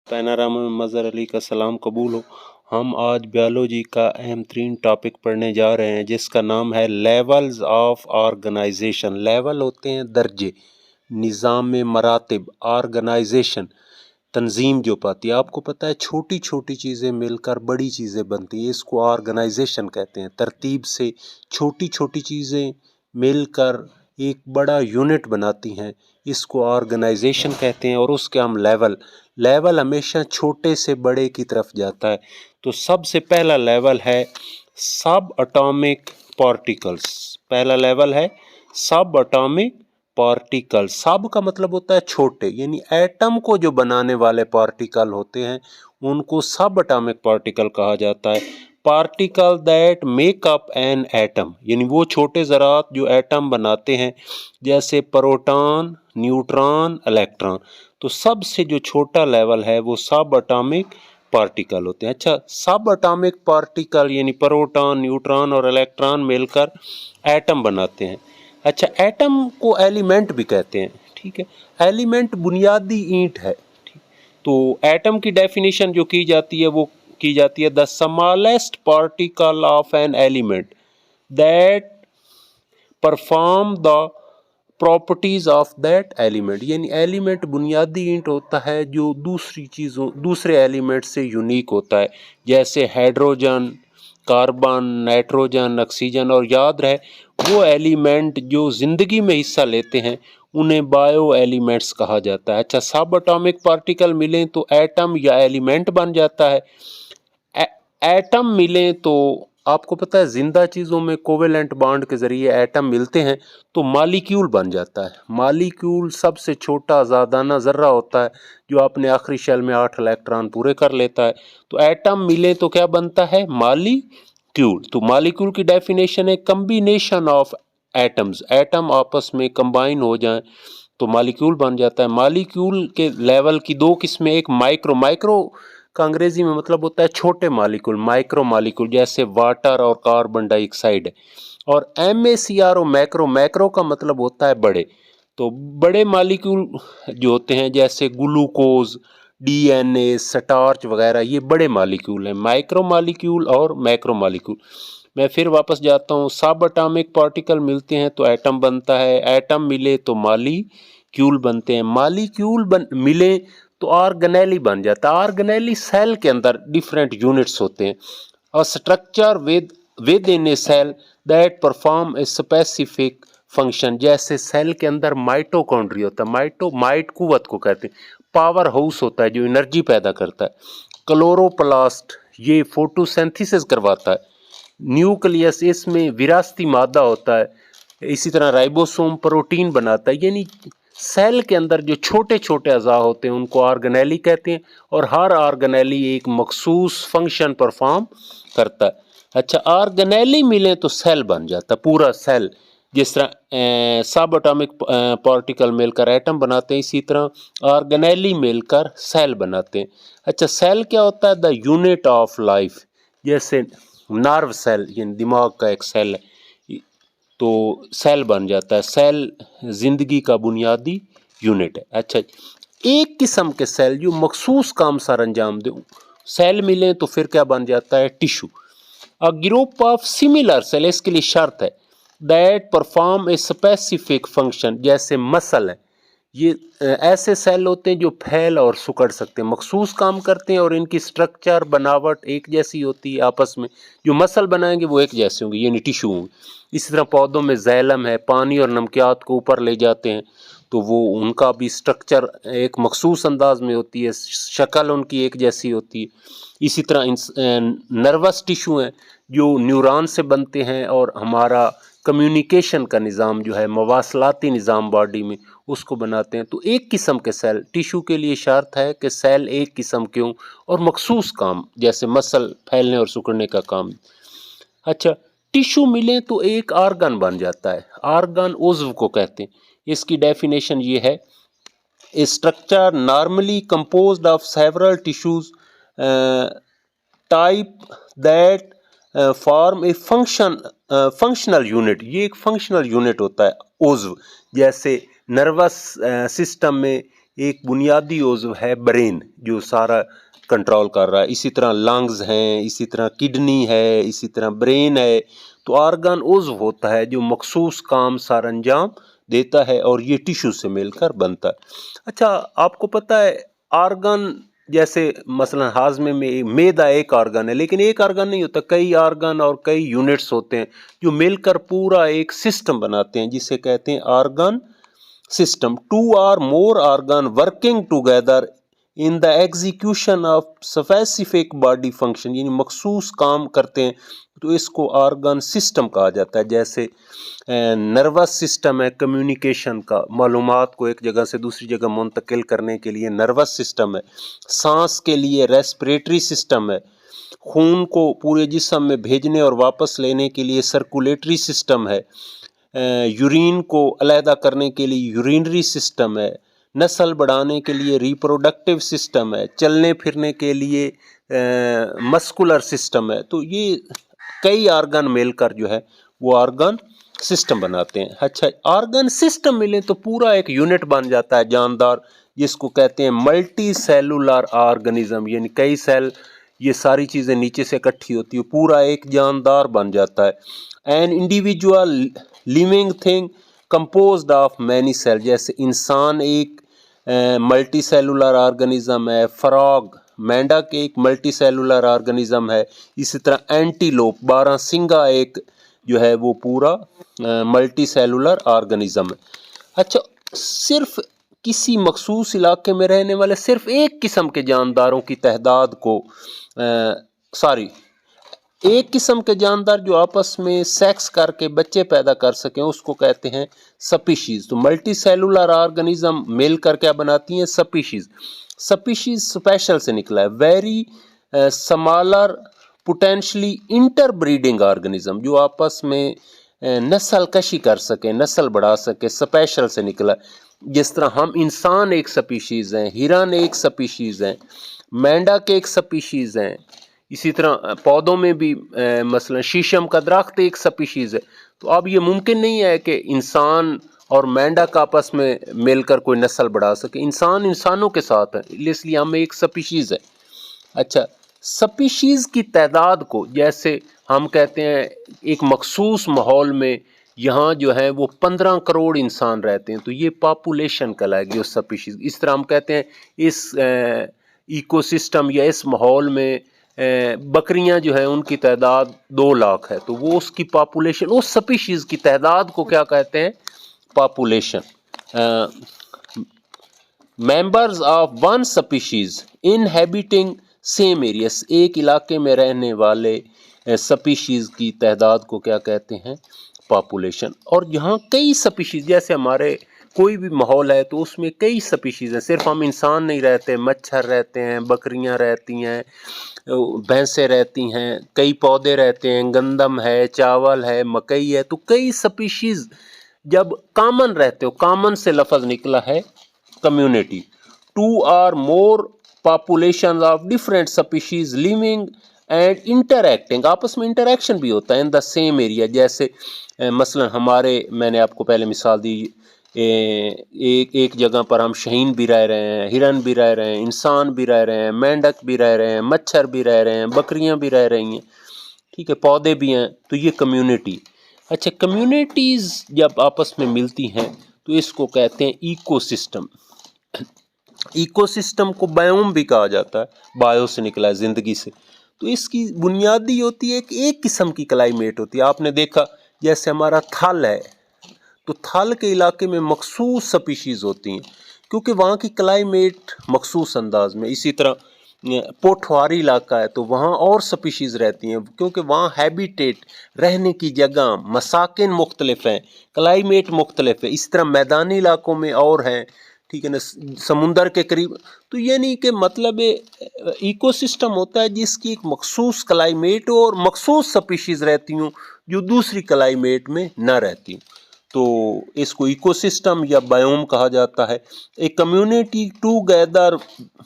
पैनारामा मज़हर अली का सलाम कबूल हो। हम आज बायोलॉजी का अहम तरीन टॉपिक पढ़ने जा रहे हैं जिसका नाम है लेवल्स ऑफ ऑर्गेनाइजेशन। लेवल होते हैं दर्जे, निज़ाम मरातिब, ऑर्गेनाइजेशन तंजीम जो पाती है। आपको पता है छोटी छोटी चीज़ें मिलकर बड़ी चीज़ें बनती हैं, इसको ऑर्गेनाइजेशन कहते हैं। तरतीब से छोटी छोटी चीज़ें मिलकर एक बड़ा यूनिट बनाती हैं, इसको ऑर्गेनाइजेशन कहते हैं। और उसके हम लेवल हमेशा छोटे से बड़े की तरफ जाता है। तो सबसे पहला लेवल है सब एटॉमिक पार्टिकल्स। पहला लेवल है सब एटॉमिक पार्टिकल। सब का मतलब होता है छोटे, यानी एटम को जो बनाने वाले पार्टिकल होते हैं उनको सब एटॉमिक पार्टिकल कहा जाता है। Particle that make up an atom, यानी वो छोटे ज़रात जो एटम बनाते हैं, जैसे प्रोटॉन, न्यूट्रॉन, इलेक्ट्रॉन। तो सबसे जो छोटा लेवल है वो सब एटॉमिक पार्टिकल होते हैं। अच्छा, सब एटॉमिक पार्टिकल यानी प्रोटॉन, न्यूट्रॉन और इलेक्ट्रॉन मिलकर एटम बनाते हैं। अच्छा, एटम को एलिमेंट भी कहते हैं, ठीक है। एलिमेंट बुनियादी ईंट है, ठीक। तो एटम की डेफिनेशन जो की जाती है वो की जाती है the smallest particle of an element that perform the properties of that element. यानी एलिमेंट बुनियादी ईंट होता है जो दूसरे एलिमेंट से यूनिक होता है, जैसे हाइड्रोजन, कार्बन, नाइट्रोजन, ऑक्सीजन। और याद रहे वो एलिमेंट जो ज़िंदगी में हिस्सा लेते हैं उन्हें बायो एलिमेंट्स कहा जाता है। अच्छा, सब एटॉमिक पार्टिकल मिलें तो एटम या एलिमेंट बन जाता है। एटम मिलें तो आपको पता है जिंदा चीज़ों में कोवेलेंट बॉन्ड के ज़रिए एटम मिलते हैं तो मॉलिक्यूल बन जाता है। मॉलिक्यूल सबसे छोटा आज़ादाना ज़र्रा होता है जो अपने आखिरी शेल में 8 इलेक्ट्रॉन पूरे कर लेता है। तो एटम मिले तो क्या बनता है? मॉलिक्यूल। तो मॉलिक्यूल की डेफिनेशन है कम्बिनेशन ऑफ एटम्स। एटम आपस में कंबाइन हो जाएं तो मॉलिक्यूल बन जाता है। मॉलिक्यूल के लेवल की दो किस्में, एक माइक्रो का अंग्रेजी में मतलब होता है छोटे मॉलिक्यूल, माइक्रो मॉलिक्यूल, जैसे वाटर और कार्बन डाइऑक्साइड है। और MaCr मैक्रो का मतलब होता है बड़े। तो बड़े मॉलिक्यूल जो होते हैं जैसे ग्लूकोज, DNA, स्टार्च वगैरह, ये बड़े मॉलिक्यूल हैं। माइक्रो मॉलिक्यूल और मैक्रो मॉलिक्यूल। मैं फिर वापस जाता हूँ, सब एटॉमिक पार्टिकल मिलते हैं तो एटम बनता है, एटम मिले तो मॉलिक्यूल बनते हैं, मॉलिक्यूल मिले तो ऑर्गेनेली बन जाता है। ऑर्गेनेली सेल के अंदर डिफरेंट यूनिट्स होते हैं। और structure within a cell that perform a specific function. जैसे सेल के अंदर माइटोकॉन्ड्रिया होता है, माइट कुव्वत को कहते हैं, पावर हाउस होता है जो एनर्जी पैदा करता है। क्लोरोप्लास्ट ये फोटोसिंथेसिस करवाता है। न्यूक्लियस इसमें विरासती मादा होता है। इसी तरह राइबोसोम प्रोटीन बनाता है। यानी सेल के अंदर जो छोटे छोटे अज़ा होते हैं उनको ऑर्गेनेली कहते हैं और हर ऑर्गेनेली एक मखसूस फंक्शन परफॉर्म करता है। अच्छा, ऑर्गेनेली मिले तो सेल बन जाता है, पूरा सेल। जिस तरह सब एटॉमिक पार्टिकल मिलकर एटम बनाते हैं, इसी तरह ऑर्गेनेली मिलकर सेल बनाते हैं। अच्छा, सेल क्या होता है? The unit of life. जैसे नर्व सेल यानी दिमाग का एक सेल है तो सेल बन जाता है। सेल जिंदगी का बुनियादी यूनिट है। अच्छा, एक किस्म के सेल जो मखसूस काम सर अंजाम दे सेल मिले तो फिर क्या बन जाता है? Tissue. A group of similar cell, इसके लिए शर्त है, that perform a specific function. जैसे मसल है, ये ऐसे सेल होते हैं जो फैल और सिकुड़ सकते हैं, मखसूस काम करते हैं और इनकी स्ट्रक्चर बनावट एक जैसी होती है आपस में। जो मसल बनाएंगे वो एक जैसे होंगे, यानी टिश्यू होंगे। इसी तरह पौधों में जैलम है, पानी और नमकियात को ऊपर ले जाते हैं तो वो उनका भी स्ट्रक्चर एक मखसूस अंदाज में होती है, शक्ल उनकी एक जैसी होती है। इसी तरह नर्वस टिश्यू हैं जो न्यूरॉन से बनते हैं और हमारा कम्युनिकेशन का निज़ाम जो है, मवासलाती निज़ाम बॉडी में, उसको बनाते हैं। तो एक किस्म के सेल टिश्यू के लिए शर्त है कि सेल एक किस्म के हों और मखसूस काम, जैसे मसल फैलने और सिकुड़ने का काम। अच्छा, टिश्यू मिले तो एक आर्गन बन जाता है। आर्गन उज़्व को कहते हैं। इसकी डेफिनेशन ये है, a structure normally composed of several tissues type that form a functional unit. ये एक फंक्शनल यूनिट होता है उज़्व। जैसे नर्वस सिस्टम में ایک بنیادی عضو ہے برین جو سارا کنٹرول کر رہا ہے، اسی طرح لنگز ہیں، اسی طرح کڈنی ہے، اسی طرح برین ہے. تو آرگن عضو ہوتا ہے جو مخصوص کام سر انجام دیتا ہے اور یہ ٹیشو سے مل کر بنتا ہے. اچھا آپ کو پتہ ہے آرگن جیسے مثلا ہاضمے میں معدہ ایک آرگن ہے، لیکن ایک آرگن نہیں ہوتا، کئی آرگن اور کئی یونٹس ہوتے ہیں جو مل کر پورا ایک سسٹم بناتے ہیں جسے کہتے ہیں organ system. 2 or more organ working together in the execution of specific body function، یعنی مخصوص کام کرتے ہیں تو اس کو آرگن سسٹم کہا جاتا ہے. جیسے نروس سسٹم ہے کمیونیکیشن کا، معلومات کو ایک جگہ سے دوسری جگہ منتقل کرنے کے لیے نروس سسٹم ہے. سانس کے لیے ریسپریٹری سسٹم ہے. خون کو پورے جسم میں بھیجنے اور واپس لینے کے لیے سرکولیٹری سسٹم ہے. یورین کو علیحدہ کرنے کے لیے یورینری سسٹم ہے. نسل بڑھانے کے لیے ریپروڈکٹیو سسٹم ہے. چلنے پھرنے کے لیے مسکولر سسٹم ہے. تو یہ کئی آرگن مل کر جو ہے وہ آرگن سسٹم بناتے ہیں. اچھا آرگن سسٹم ملے تو پورا ایک یونٹ بن جاتا ہے جاندار، جس کو کہتے ہیں ملٹی سیلولر آرگنزم، یعنی کئی سیل، یہ ساری چیزیں نیچے سے اکٹھی ہوتی ہے، پورا ایک جاندار بن جاتا ہے. An individual living thing composed of many cell, جیسے انسان ایک ملٹی سیلولر آرگنزم ہے، فراگ مینڈک ایک ملٹی سیلولر آرگنزم ہے، اسی طرح اینٹیلوپ 12 سنگا ایک جو ہے وہ پورا ملٹی سیلولر آرگنزم ہے. اچھا صرف کسی مخصوص علاقے میں رہنے والے صرف ایک قسم کے جانداروں کی تعداد کو ایک قسم کے جاندار جو آپس میں سیکس کر کے بچے پیدا کر سکیں اس کو کہتے ہیں سپیشیز. تو ملٹی سیلولر آرگنزم مل کر کیا بناتی ہیں؟ سپیشیز. سپیشیز اسپیشل سے نکلا ہے، very smaller potentially interbreeding organism, جو آپس میں نسل کشی کر سکیں، نسل بڑھا سکے، اسپیشل سے نکلا. جس طرح ہم انسان ایک سپیشیز ہیں، ہرن ایک سپیشیز ہیں، مینڈک ایک سپیشیز ہیں، اسی طرح پودوں میں بھی مثلا شیشم کا درخت ایک سپیشیز ہے. تو اب یہ ممکن نہیں ہے کہ انسان اور مینڈک آپس میں مل کر کوئی نسل بڑھا سکے. انسان انسانوں کے ساتھ ہے، اس لیے ہم ایک سپیشیز ہے. اچھا سپیشیز کی تعداد کو جیسے ہم کہتے ہیں ایک مخصوص ماحول میں یہاں جو ہے وہ 15 کروڑ انسان رہتے ہیں تو یہ پاپولیشن کہلائے گی اس سپیشیز. اس طرح ہم کہتے ہیں اس ایکو سسٹم یا اس ماحول میں بکریاں جو ہیں ان کی تعداد 2 لاکھ ہے، تو وہ اس کی پاپولیشن، اس سپیشیز کی تعداد کو کیا کہتے ہیں؟ Population. Members of one species انہیبیٹنگ same areas, ایک علاقے میں رہنے والے سپیشیز کی تعداد کو کیا کہتے ہیں؟ پاپولیشن. اور یہاں کئی سپیشیز، جیسے ہمارے کوئی بھی ماحول ہے تو اس میں کئی سپیشیز ہیں، صرف ہم انسان نہیں رہتے، مچھر رہتے ہیں، بکریاں رہتی ہیں، بھینسیں رہتی ہیں، کئی پودے رہتے ہیں، گندم ہے، چاول ہے، مکئی ہے. تو کئی سپیشیز جب کامن رہتے ہو، کامن سے لفظ نکلا ہے community. 2 or more populations of different species living and interacting، آپس میں انٹریکشن بھی ہوتا ہے in the same area. جیسے مثلا ہمارے، میں نے آپ کو پہلے مثال دی، ایک جگہ پر ہم شہین بھی رہ رہے ہیں، ہرن بھی رہ رہے ہیں، انسان بھی رہ رہے ہیں، مینڈک بھی رہ رہے ہیں، مچھر بھی رہ رہے ہیں، بکریاں بھی رہ رہی ہیں، ٹھیک ہے، پودے بھی ہیں. تو یہ کمیونٹی. اچھا کمیونٹیز جب آپس میں ملتی ہیں تو اس کو کہتے ہیں ایکو سسٹم. ایکو سسٹم کو بایوم بھی کہا جاتا ہے، بایو سے نکلا ہے زندگی سے. تو اس کی بنیادی ہوتی ہے کہ ایک قسم کی کلائمیٹ ہوتی ہے. آپ نے دیکھا جیسے ہمارا تھل ہے تو تھل کے علاقے میں مخصوص سپیشیز ہوتی ہیں کیونکہ وہاں کی کلائمیٹ مخصوص انداز میں. اسی طرح پوٹھواری علاقہ ہے تو وہاں اور سپیشیز رہتی ہیں کیونکہ وہاں ہیبیٹیٹ، رہنے کی جگہ، مساکن مختلف ہیں، کلائمیٹ مختلف ہے. اسی طرح میدانی علاقوں میں اور ہیں، ٹھیک ہے نا، سمندر کے قریب. تو یعنی کہ مطلب ایکو سسٹم ہوتا ہے جس کی ایک مخصوص کلائمیٹ اور مخصوص سپیشیز رہتی ہوں جو دوسری کلائمیٹ میں نہ رہتی ہوں. तो इसको इकोसिस्टम या बायोम कहा जाता है। A community together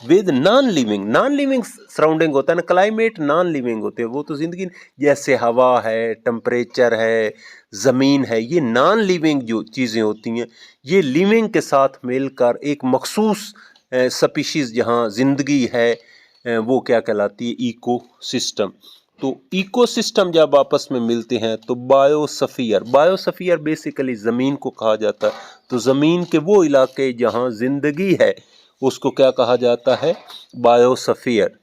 with non living surrounding होता है ना, क्लाइमेट नॉन लिविंग होते हैं, वो तो जिंदगी जैसे हवा है, टेम्परेचर है, ज़मीन है, ये नॉन लिविंग जो चीज़ें होती हैं, ये लिविंग के साथ मिलकर एक मखसूस स्पीशीज़ जहाँ ज़िंदगी है वो क्या कहलाती है, इकोसिस्टम। तो इकोसिस्टम जब आपस में मिलते हैं तो बायोस्फीयर बेसिकली ज़मीन को कहा जाता है। तो ज़मीन के वो इलाके जहाँ ज़िंदगी है उसको क्या कहा जाता है, biosphere.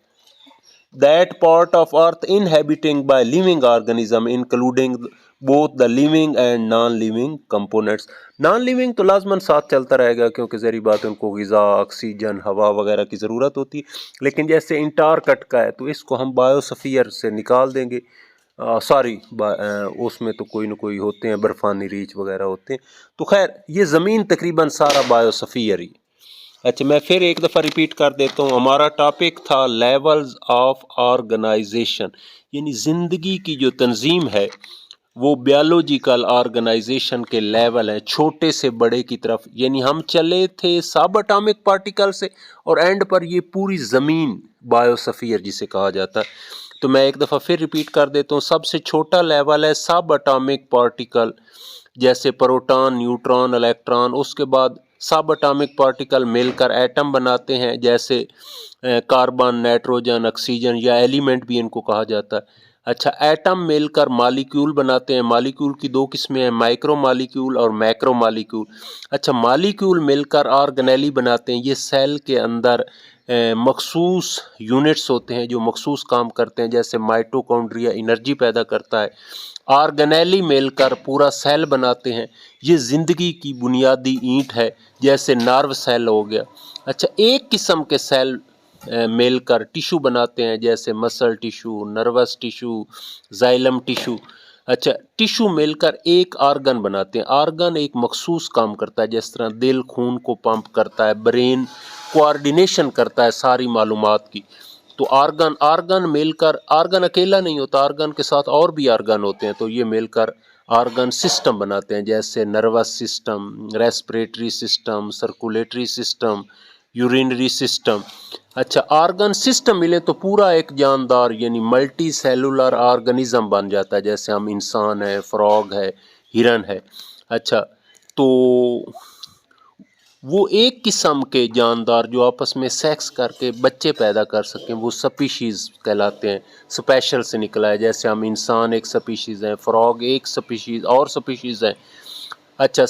That part of earth inhabiting by living organism including both the living and non living components. Non living तो लाजमन साथ चलता रहेगा क्योंकि ज़हरी बात उनको ग़िज़ा, ऑक्सीजन, हवा वगैरह की ज़रूरत होती है, लेकिन जैसे इंटारकटिका है तो इसको हम बायोस्फीयर से निकाल देंगे। उसमें तो कोई ना कोई होते हैं, बर्फ़ानी रीच वगैरह होते हैं। तो खैर ये ज़मीन तकरीबन सारा बायोस्फीयर ही। अच्छा, मैं फिर एक दफ़ा रिपीट कर देता हूँ। हमारा टॉपिक था लेवल्स ऑफ ऑर्गेनाइजेशन, यानी ज़िंदगी की जो तंजीम है वो बायोलॉजिकल ऑर्गेनाइजेशन के लेवल है, छोटे से बड़े की तरफ। यानी हम चले थे सब एटॉमिक पार्टिकल से और एंड पर ये पूरी ज़मीन बायोस्फीयर जिसे कहा जाता है। तो मैं एक दफ़ा फिर रिपीट कर देता हूँ। सबसे छोटा लेवल है सब एटॉमिक पार्टिकल, जैसे प्रोटॉन, न्यूट्रॉन, इलेक्ट्रॉन। उसके बाद सब एटॉमिक पार्टिकल मिलकर एटम बनाते हैं, जैसे कार्बन, नाइट्रोजन, ऑक्सीजन, या एलिमेंट भी इनको कहा जाता है। अच्छा, एटम मिलकर मॉलिक्यूल बनाते हैं। मॉलिक्यूल की दो किस्में हैं, माइक्रो मॉलिक्यूल और मैक्रो मॉलिक्यूल। अच्छा, मॉलिक्यूल मिलकर ऑर्गेनेली बनाते हैं। ये सेल के अंदर मखसूस यूनिट्स होते हैं जो मखसूस काम करते हैं, जैसे माइटोकॉन्ड्रिया एनर्जी पैदा करता है। ऑर्गेनेली मिलकर पूरा सेल बनाते हैं। ये ज़िंदगी की बुनियादी ईंट है, जैसे नर्व सेल हो गया। अच्छा, एक किस्म के सेल मिलकर टिश्यू बनाते हैं, जैसे muscle tissue, nervous tissue, xylem tissue. अच्छा, टिश्यू मिलकर एक आर्गन बनाते हैं। आर्गन एक मखसूस काम करता है, जिस तरह दिल खून को पंप करता है, ब्रेन कोऑर्डिनेशन करता है सारी मालूमात की। तो आर्गन मिलकर, आर्गन अकेला नहीं होता, आर्गन के साथ और भी आर्गन होते हैं, तो ये मिलकर आर्गन सिस्टम बनाते हैं, जैसे nervous system, respiratory system, circulatory system, urinary system. अच्छा, आर्गन सिस्टम मिले तो पूरा एक जानदार यानी मल्टी सेलुलर ऑर्गेनिज्म बन जाता है, जैसे हम इंसान है, फ्रॉग है, हिरन है। अच्छा, तो वो एक किस्म के जानदार जो आपस में सेक्स करके बच्चे पैदा कर सकें, वो स्पीशीज़ कहलाते हैं। स्पेशल से निकला है, जैसे हम इंसान एक स्पीशीज़ हैं, फ्रॉग एक स्पीशीज़ और स्पीशीज़ हैं। अच्छा,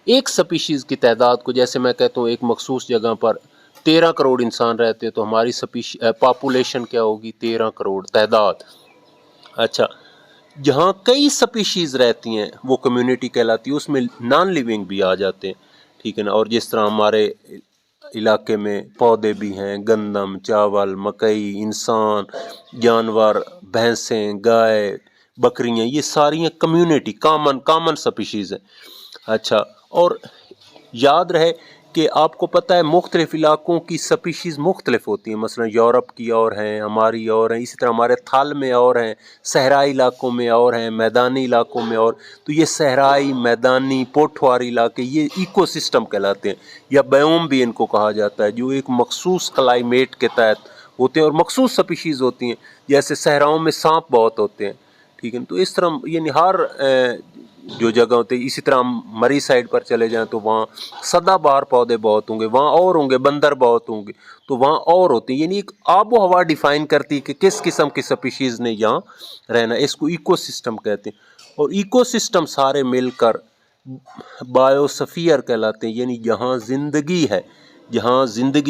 एक स्पीशीज़ की तादाद को, जैसे मैं कहता हूँ एक मखसूस जगह पर 13 करोड़ इंसान रहते हैं, तो हमारी पॉपुलेशन क्या होगी, 13 करोड़ तादाद। अच्छा, जहाँ कई स्पीशीज़ रहती हैं वो कम्युनिटी कहलाती है, उसमें नॉन लिविंग भी आ जाते हैं, ठीक है ना। और जिस तरह हमारे इलाके में पौधे भी हैं, गंदम, चावल, मकई, इंसान, जानवर, भैंसें, गाय, बकरियां, ये सारी कम्युनिटी कॉमन स्पीशीज़ हैं। अच्छा, और याद रहे कि आपको पता है मुख्तलिफ इलाकों की स्पीशीज़ मुख्तलिफ होती हैं। मसलन यूरोप की और हैं, हमारी और हैं, इसी तरह हमारे थल में और हैं, सहराई इलाकों में और हैं, मैदानी इलाकों में और। तो ये सहराई, मैदानी, पोठवारी इलाके ये इकोसिस्टम कहलाते हैं, या बायोम भी इनको कहा जाता है, जो एक मखसूस क्लाइमेट के तहत होते हैं और मखसूस स्पीशीज़ होती हैं। जैसे सहराओं में सांप बहुत होते हैं, ठीक है। तो इस तरह यानी हर जो जगह होती है, इसी तरह हम मरी साइड पर चले जाएं तो वहाँ सदाबहार पौधे बहुत होंगे, वहाँ और होंगे, बंदर बहुत होंगे, तो वहाँ और होते हैं। यानी एक आबो हवा डिफाइन करती है कि किस किस्म की स्पीशीज़ ने यहाँ रहना, इसको इकोसिस्टम कहते हैं। और इकोसिस्टम सारे मिलकर बायोस्फीयर कहलाते हैं, यानी जहाँ ज़िंदगी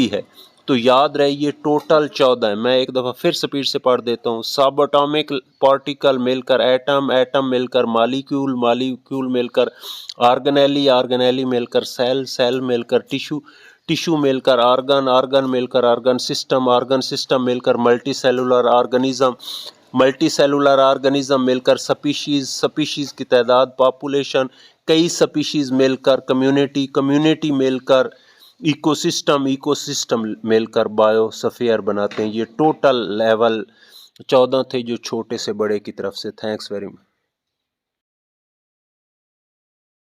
है। तो याद रहे ये टोटल 14 है। मैं एक दफ़ा फिर स्पीड से पढ़ देता हूँ। सब एटॉमिक पार्टिकल मिलकर एटम, एटम मिलकर मॉलिक्यूल, मॉलिक्यूल मिलकर ऑर्गेनेली मिलकर सेल, सेल मिलकर टिश्यू, टिश्यू मिलकर आर्गन, आर्गन मिलकर आर्गन सिस्टम मिलकर मल्टी सेलुलर ऑर्गेनिज्म मिलकर स्पीशीज़ की तादाद, पॉपुलेशन, कई स्पीशीज़ मिलकर कम्युनिटी मिलकर इकोसिस्टम मिलकर बायोस्फीयर बनाते हैं। ये टोटल लेवल 14 थे जो छोटे से बड़े की तरफ से। Thanks very much.